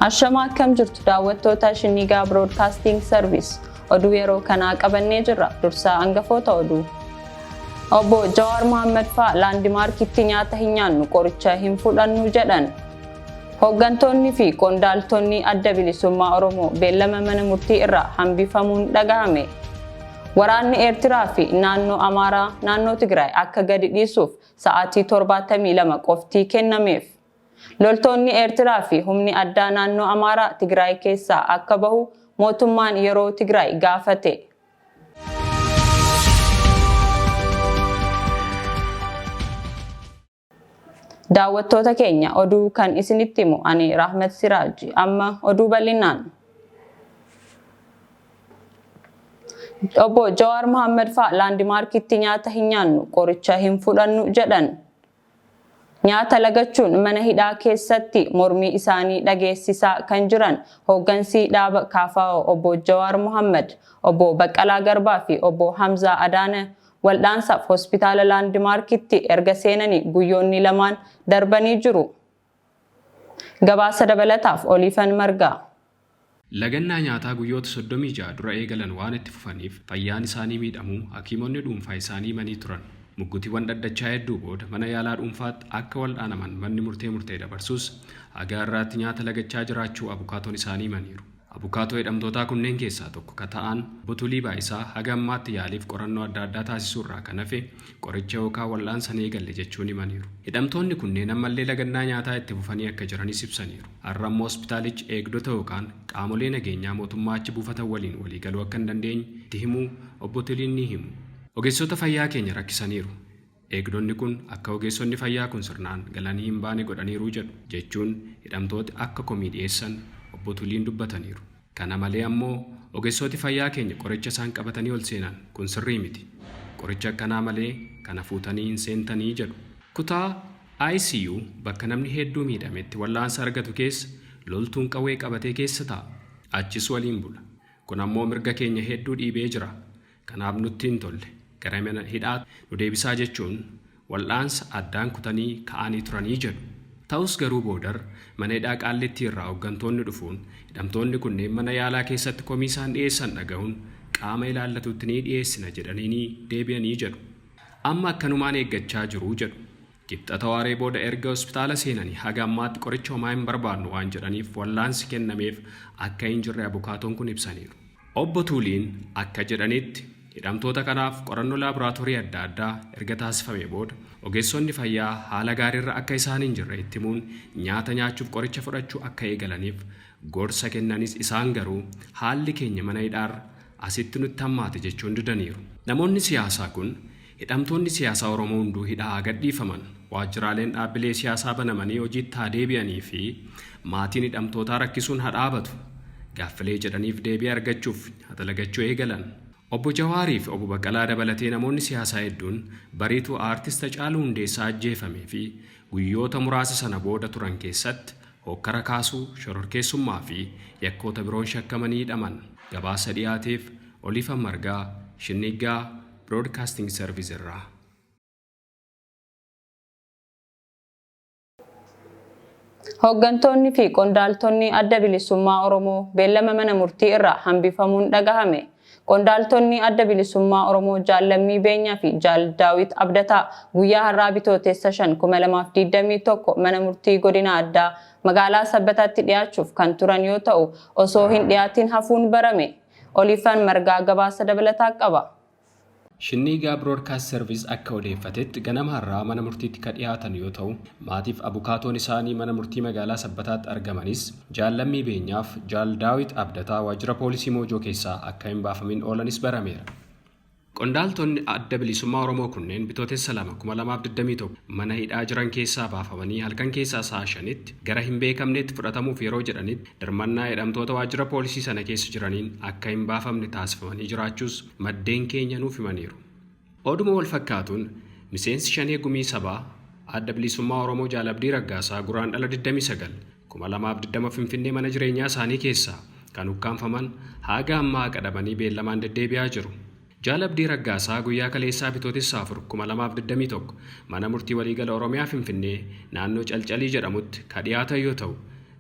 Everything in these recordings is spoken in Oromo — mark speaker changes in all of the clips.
Speaker 1: Ashama akkam jirtu daawwattoota Shinniigaa Broadcasting Service oduu yeroo kanaa qabannee jirra. Dursaa hangafoota oduu. Obbo Jawaar Mohammed faa laandimaarkitti nyaata hin nyaannu qoricha hin fudhannu jedhan. Hooggantoonni fi qondaaltonni adda bilisummaa Oromoo beellama mana murtii irraa hambifamuun dhagahame. Waraanni Eertiraa fi naannoo Amaaraa naannoo Tigraay akka gadi dhiisuuf sa'aatii 72 qoftii kennameef. Loltoonni Eertiraa fi humni addaa naannoo Amaaraa Tigraay keessaa akka bahu mootummaan yeroo Tigraay gaafate. Daawwattoota keenya oduu kan isinitti himu ani Rahmat Siraaj amma oduu bal'inaan. Obbo Jawaar Mohammed faa laandimaarkitti nyaata hin nyaannu qoricha hin fudhannu jedhan. Nyaata lagachuun mana hidhaa keessatti mormii isaanii dhageessisaa kan jiran hooggansi dhaaba KFO Obbo Jawaar Mohammed, Obbo Baqqalaa Garbaa fi Obbo Hamzaa Adaana wal'aansaaf hospitaala laandimaarkitti erga seenanii guyyoonni lamaan darbanii jiru. Gabaasa dabalataaf Oliifan Margaa.
Speaker 2: Lagannaa nyaataa guyyoota 36 dura eegalan waan itti fufaniif fayyaan isaanii miidhamuu hakiimonni dhuunfaa isaanii manii turan. Muggutiiwwan dhaddachaa hedduu booda mana yaalaa dhuunfaatti akka wal'aanaman manni murtee dabarsuus haga irraatti nyaata lagachaa jiraachuu abukaatoon isaanii maniiru. Abukaatoo hidhamtootaa kunneen keessaa tokko ka ta'an Butulii Baayisaa haga ammaatti yaaliif qorannoo adda addaa taasisuurraa kan hafe qoricha yookaan wal'aansa eegalle jechuun himaniiru. Hidhamtoonni kunneen ammallee lagannaa nyaataa itti fufanii akka jiranis ibsaniiru. Har'a immoo hospitaalichi eegdota yookaan qaamolee nageenyaa mootummaa achi buufatan waliin waliigaluu akka hin dandeenye itti himuu obbo Tuliin ni himu. Ogeessota fayyaa keenya rakkisaniiru. Eegdonni kun akka ogeessonni fayyaa kun sirnaan galanii hin baane godhaniiru jedhu jechuun hidhamtooti akka komii dhiyeessan obbo Tuliin dubbataniiru. Kana malee ammoo ogeessoti fayyaa keenya qoricha isaan qabatanii ol seenan kun sirrii miti. Qoricha akkanaa malee kana fuutanii hin seentanii jedhu. Kutaa ICU bakka namni hedduu miidhametti wal'aansa argatu keessa loltuun qawwee qabatee keessa taa'a. Achis waliin bula. Kun ammoo mirga keenya hedduu dhiibee jira. Kanaaf nutti hin tolle. Gara mana hidhaatti nu deebisaa jechuun wal'aansa addaan kutanii ka'anii turanii jedhu. Ta'us garuu boodar mana hidhaa Qaallitti irraa hooggantoonni dhufuun hidhamtoonni kunneen mana yaalaa keessatti komii isaan dhiyeessan dhaga'uun qaama ilaallatutti ni dhiyeessina jedhanii deebi'anii jedhu. Amma akkanumaan eeggachaa jiru jedhu. Kibxata waaree booda erga hospitaala seenanii haga ammaatti qoricha homaa hin barbaannu waan jedhaniif wal'aansi kennameef akka hin jirre abukaatoon kun ibsaniiru. Obbo Tuliin akka jedhanitti hidhamtoota kanaaf qorannoo laaboraatoorii adda addaa erga taasifame booda ogeessonni fayyaa haala gaariirra akka isaan hin jirre itti himuun nyaata nyaachuuf qoricha fudhachuu akka eegalaniif gorsa kennanis isaan garuu haalli keenya mana hidhaarra asitti nutti hammaate jechuun didaniiru. Namoonni siyaasaa kun hidhamtoonni siyaasaa Oromoo hunduu hidhaa gadhiifaman waajjiraaleen dhaabbilee siyaasaa banamanii hojiitti haa deebi'anii fi maatiin hidhamtootaa rakkisuun haa dhaabatu gaaffilee jedhaniif deebii argachuuf lagachuu eegalan. Obbo Jawaarii fi Obbo Baqqalaa dabalatee namoonni siyaasaa hedduun bariituu aartista Caaluu Hundeessaa ajjeefamee fi guyyoota muraasa sana booda turan keessatti hokkara kaasuu, shororkeessummaa fi yakkoota biroon shakkamanii hidhaman. Gabaasa dhiyaateef Oliifan Margaa, Shinniigaa Broadcasting Service irraa.
Speaker 1: Hooggantoonni fi qondaaltonni adda bilisummaa Oromoo beellama mana murtii irraa hambifamuun dhagahame. Qondaaltonni adda bilisummaa Oromoo Jaalammii Beenyaa fi Jaal Daawit Abdataa guyyaa har'aa Bitootessa 2021 mana murtii godina addaa magaalaa Sabbataatti dhiyaachuuf kan turan yoo ta'u osoo hin dhiyaatin hafuun barame. Oliifan Margaa gabaasa dabalataa qaba.
Speaker 2: Shinniigaa Broadcast Service akka odeeffatetti ganama har'aa mana murtiitti ka dhiyaatan yoo ta'u maatiif abukaatoon isaanii mana murtii magaalaa Sabbataatti argamanis Jaalammii Beenyaaf Jaal Daawit Abdataa waajjira poolisii Moojoo keessaa akka hin baafamin oolanis barameera. Qondaaltonni adda bilisummaa Oromoo kunneen Bitootessa 2021 mana hidhaa jiran keessaa baafamanii halkan keessaa sa'a 5tti gara hin beekamneetti fudhatamuuf yeroo jedhanitti dirmannaa hidhamtoota waajjira poolisii sana keessa jiraniin akka hin baafamne taasifamanii jiraachuus maddeen keenya nuuf himaniiru. Oduma wal fakkaatuun miseensi shanee gumii sabaa adda bilisummaa Oromoo Jaalabdii Raggaasaa Guraandhala 29 2020 Finfinnee mana jireenyaa isaanii keessaa kan ukkaanfaman haga ammaa qadhabanii beellamaan deddeebi'aa jiru. Jaalabdii Raggaasaa guyyaa kaleessaa Bitootessa 2021 mana murtii waliigala Oromiyaa Finfinnee naannoo Calcalii jedhamutti ka dhiyaatan yoo ta'u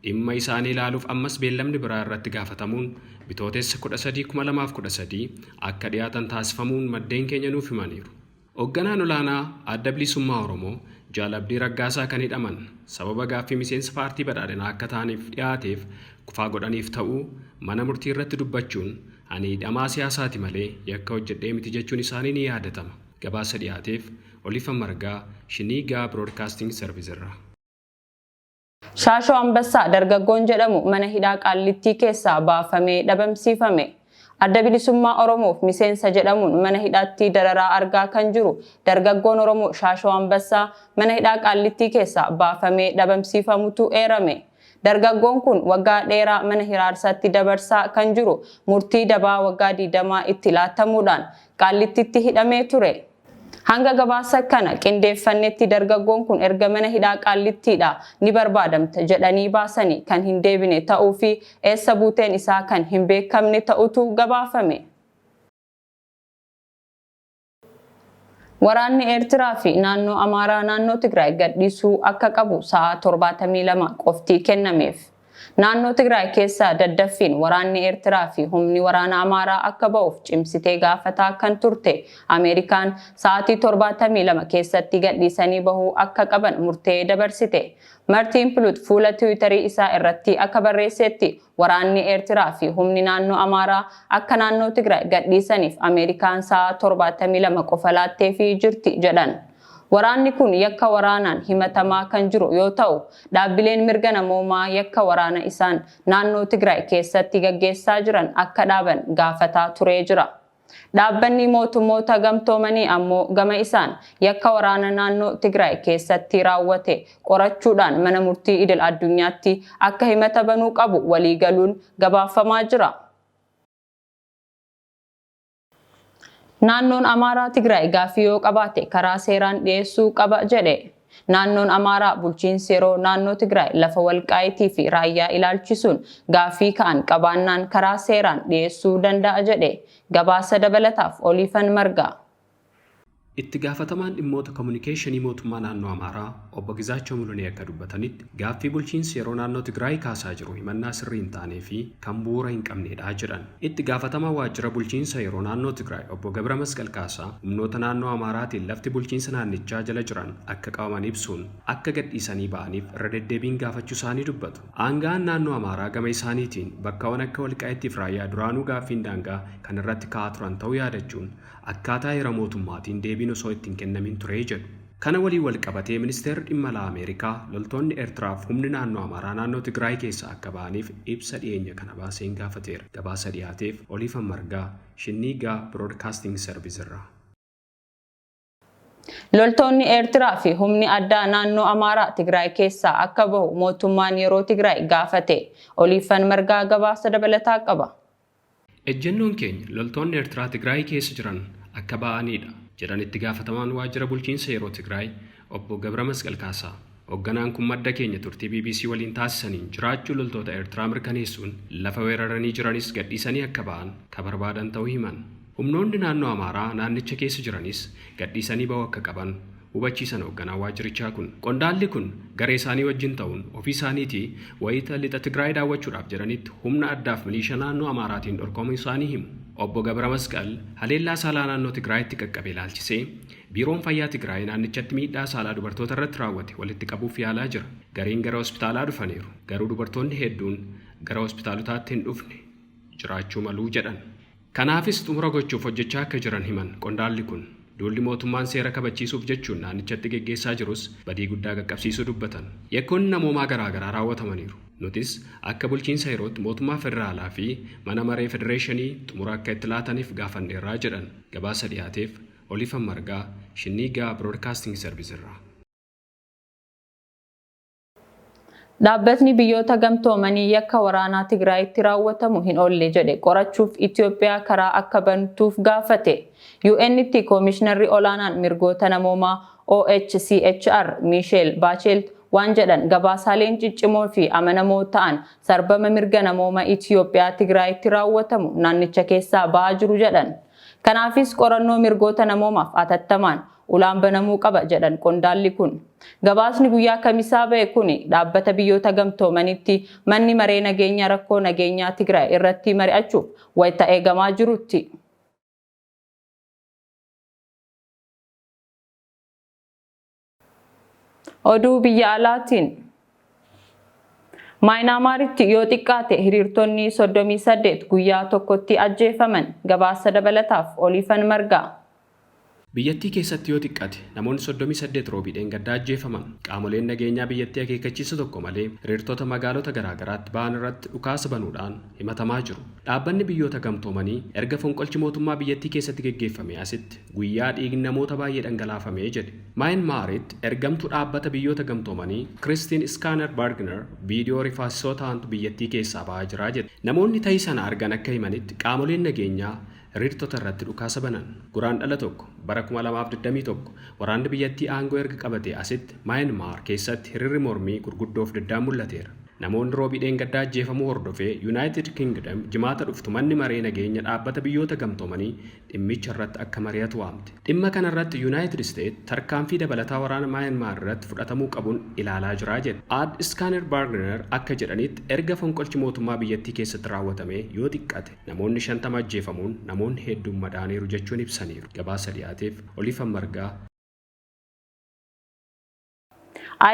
Speaker 2: dhimma isaanii ilaaluuf ammas beellamni biraa irratti gaafatamuun Bitootessa 13 akka dhiyaatan taasifamuun maddeen keenya nuuf himaniiru. Hoogganaan olaanaa Adda Bilisummaa Oromoo Jaal Abdii Raggaasaa kan hidhaman sababa gaaffii miseensa paartii badhaadhinaa akka ta'aniif dhiyaateef kufaa godhaniif ta'uu mana murtii irratti dubbachuun ani hidhamaa siyaasaati malee yakka hojjedhee miti jechuun isaanii ni yaadatama. Gabaasa dhiyaateef Olifa Margaa Shinniigaa Broadcasting Service irraa.
Speaker 1: Shaashoo Ambassaa dargaggoon jedhamu mana hidhaa Qaallittii keessaa baafamee dhabamsiifame. Adda Bilisummaa Oromoof miseensa jedhamuun mana hidhaatti dararaa argaa kan jiru dargaggoon Oromoo Shaashoo Ambassaa mana hidhaa Qaallittii keessaa baafamee dhabamsiifamutu eerame. Dargaggoon kun waggaa dheeraa mana hiraarsaatti dabarsaa kan jiru murtii dabaa waggaa 20 itti laatamuudhaan Qaallittiitti hidhamee ture. Hanga gabaasa kana qindeeffannetti dargaggoon kun erga mana hidhaa Qaallittiidhaa ni barbaadamta jedhanii baasanii kan hin deebine ta'uu fi eessa buuteen isaa kan hin beekamne ta'utu gabaafame. Waraanni Eertiraa fi naannoo Amaaraa naannoo Tigraay gadhiisuu akka qabu sa'a 72 qoftii kennameef. Naannoo Tigraay keessaa daddaffiin waraanni Eertiraa fi humni waraana Amaaraa akka ba'uuf cimsitee gaafataa kan turte Ameerikaan sa'aatii 72 keessatti gadhiisanii bahuu akka qaban murtee dabarsite. Martiin Pilut fuula Tiwiitarii isaa irratti akka barreessetti waraanni Eertiraa fi humni naannoo Amaaraa akka naannoo Tigraay gadhiisaniif Ameerikaan sa'a 72 qofa laatteefii jirti jedhan. Waraanni kun yakka waraanaan himatamaa kan jiru yoo ta'u, dhaabbileen mirga namoomaa yakka waraana isaan naannoo Tigraay keessatti gaggeessaa jiran akka dhaaban gaafataa turee jira. Dhaabbanni mootummoota gamtoomanii ammoo gama isaan yakka waraana naannoo Tigraay keessatti raawwate qorachuudhaan mana murtii idil addunyaatti akka himata banuu qabu waliigaluun gabaafamaa jira. Naannoon Amaaraa Tigraay gaaffii yoo qabaate karaa seeraan dhiyeessuu qaba jedhe. Naannoon Amaaraa bulchiinsi yeroo naannoo Tigraay lafa walqaayitii fi raayyaa ilaalchisuun gaaffii ka'an qabaannaan karaa seeraan dhiyeessuu danda'a jedhe. Gabaasa dabalataaf Olifan Margaa.
Speaker 2: Itti gaafatamaan dhimmoota kominikeeshinii mootummaa naannoo Amaaraa obbo Gizaachoo Mulunee akka dubbatanitti gaaffii bulchiinsi yeroo naannoo Tigraay kaasaa jiru himannaa sirrii hin taanee fi kan bu'uura hin qabnedha jedhan. Itti gaafatamaa waajjira bulchiinsa yeroo naannoo Tigraay obbo Gabra Masqal Kaasaa humnoota naannoo Amaaraatiin lafti bulchiinsa naannichaa jala jiran akka qabaman ibsuun akka gadhiisanii ba'aniif irra deddeebiin gaafachuu isaanii dubbatu. Aanga'aan naannoo Amaaraa gama isaaniitiin bakkawwan akka walqaayittiif raayyaa duraanuu gaaffiin daangaa kan irratti ka'aa turan ta'uu yaadachuun akkaataa heera mootummaatiin deebiin osoo ittiin kennamin ture jedhu. Kana waliin wal qabatee ministeerri dhimma alaa Ameerikaa loltoonni Eertiraaf humni naannoo Amaaraa naannoo Tigraay keessaa akka ba'aniif ibsa dhiyeenya kana baaseen gaafateera. Gabaasa dhiyaateef Olifan Margaa Shinniigaa Broadcasting Service irraa.
Speaker 1: Loltoonni Eertiraa fi humni addaa naannoo Amaaraa Tigraay keessaa akka bahu mootummaan yeroo Tigraay gaafate. Olifan Margaa gabaasa dabalataa qaba.
Speaker 2: Ejjennoon keenya loltoonni Eertiraa Tigraay keessa jiran akka ba'anidha jedhan itti gaafatamaan waajjira bulchiinsa yeroo Tigraay obbo Gabra Masqal Kaasaa. Hoogganaan kun madda keenya turtii BBC waliin taasisaniin jiraachuu loltoota Eertiraa mirkaneessuun lafa weeraranii jiranis gadhiisanii akka ba'an ka barbaadan ta'uu himan. Humnoonni naannoo Amaaraa naannicha keessa jiranis gadhiisanii ba'uu akka qaban hubachiisan hoogganaan waajjirichaa kun. Qondaalli kun garee isaanii wajjin ta'uun ofii isaaniitii wayita lixa Tigraay daawwachuudhaaf jedhanitti humna addaaf miliishaa naannoo Amaaraatiin dhorkamuu isaanii himu. Obbo Gabra Masqal haleellaa saalaa naannoo Tigraayitti qaqqabe ilaalchisee biiroon fayyaa Tigraay naannichatti miidhaa saalaa dubartoota irratti raawwate walitti qabuuf yaalaa jira. Gareen gara hospitaalaa dhufaniiru. Garuu dubartoonni hedduun gara hospitaalotaatti hin dhufne jiraachuu maluu jedhan. Kanaafis xumura gochuuf hojjechaa akka jiran himan qondaalli kun. Duulli mootummaan seera kabachiisuuf jechuun naannichatti geggeessaa jirus badii guddaa qaqqabsiisuu dubbatan. Yakkoonni namoomaa garaagaraa raawwatamaniiru. Nutis akka bulchiinsa yerootti mootummaa federaalaa fi mana maree federeeshinii xumura akka itti laataniif gaafanneerraa jedhan. Gabaasa dhiyaateef Olifan Margaa Shinniigaa Broadcasting Service irraa. Dhaabbatni biyyoota gamtoomanii yakka waraanaa Tigraayitti raawwatamu hin oolle jedhe qorachuuf Itoophiyaa karaa akka bantuuf gaafate. UN'tti Koomishinarri olaanaan mirgoota namoomaa OHCHR Michelle Bachelet waan jedhan gabaasaaleen ciccimoo fi amanamoo ta'an sarbama mirga namoomaa Itoophiyaa Tigraayitti raawwatamu naannicha keessaa ba'aa jiru jedhan. Kanaafis qorannoo mirgoota namoomaaf atattamaan
Speaker 1: ulaan banamuu qaba jedhan qondaalli kun. Gabaasni guyyaa kamisaa ba'e kun dhaabbata biyyoota gamtoomanitti manni maree nageenya rakkoo nageenyaa Tigraay irratti mari'achuuf wayita eegamaa jirutti. Oduu biyya alaatiin Maayinaamaaritti yoo xiqqaate hiriirtonni 38 guyyaa tokkotti ajjeefaman gabaasa dabalataaf Oliifan Margaa.
Speaker 2: Biyyattii keessatti yoo xiqqaate namoonni 38 roobiidhaan gaddaa ajjeefaman qaamoleen nageenyaa biyyattii akeekkachiisa tokko malee hiriirtota magaalota garaagaraatti ba'an irratti dhukaasa banuudhaan himatamaa jiru. Dhaabbanni biyyoota gamtoomanii erga fonqolchi mootummaa biyyattii keessatti geggeeffame asitti guyyaa dhiigni namoota baay'ee dhangalaafamee jedhe. Maayinaamaaritti ergamtuu dhaabbata biyyoota gamtoomanii Kiristiin Iskaaner Baarginer viidiyoo rifaasisoo ta'antu biyyattii keessaa ba'aa jira jedhe. Namoonni ta'ii sana argan akka himanitti qaamoleen nageenyaa hiriirtota irratti dhukaasa banan. Guraandhala tokko bara 2021 waraanni biyyattii aangoo erga qabate asitti Maayinmaar keessatti hiriirri mormii gurguddoof daddaan mul'ateera. Namoonni roobiidhaan gaddaa ajjeefamuu hordofee Yuunaayitid Kingdom jimaata dhuftu manni maree nageenya dhaabbata biyyoota gamtoomanii dhimmicha irratti akka mari'atu waamte. Dhimma kana irratti Yuunaayitid Isteet tarkaanfii dabalataa waraana Maayinmaar irratti fudhatamuu qabuun ilaalaa jira jedhe. Aad Iskaaner Baarginer akka jedhanitti erga fonqolchi mootummaa biyyattii keessatti raawwatame yoo xiqqate namoonni 50 ajjeefamuun namoonni hedduun madaaniiru jechuun ibsaniiru. Gabaasa dhiyaateef Oliifan Margaa.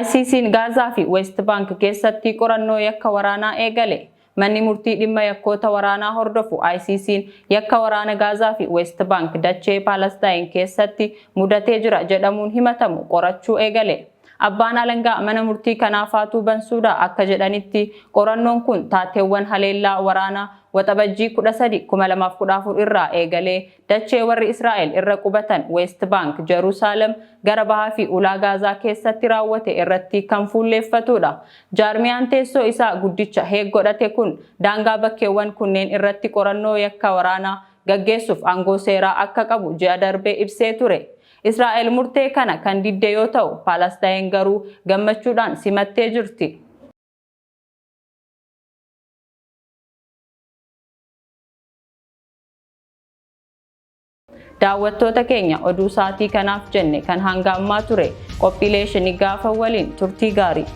Speaker 1: ICC'n Gaazaa fi West Bank keessatti qorannoo yakka waraanaa eegale. Manni murtii dhimma yakkoota waraanaa hordofu ICC'n yakka waraana Gaazaa fi West Bank dachee Palestine keessatti mudatee jira jedhamuun himatamu qorachuu eegale. Abbaan alangaa mana murtii kanaafaatu bansuudha akka jedhanitti qorannoon kun taateewwan haleellaa waraanaa waxabajjii 13/2014 irraa eegalee dachee warri Israa'el irra qubatan West Bank, Jerusalem, gara bahaa fi ulaa Gaazaa keessatti raawwate irratti kan fuulleeffatudha. Jaarmiyaan teessoo isaa guddicha Heeg godhate kun daangaa bakkeewwan kunneen irratti qorannoo yakka waraanaa gaggeessuuf aangoo seeraa akka qabu ji'a darbee ibsee ture. Israa'el murtee kana kan didde yoo ta'u, Palestine garuu gammachuudhaan simattee jirti. Daawwattoota keenya oduu saatii kanaaf jenne kan hanga ammaa ture qophiilee Shinniigaa waliin turtii gaarii.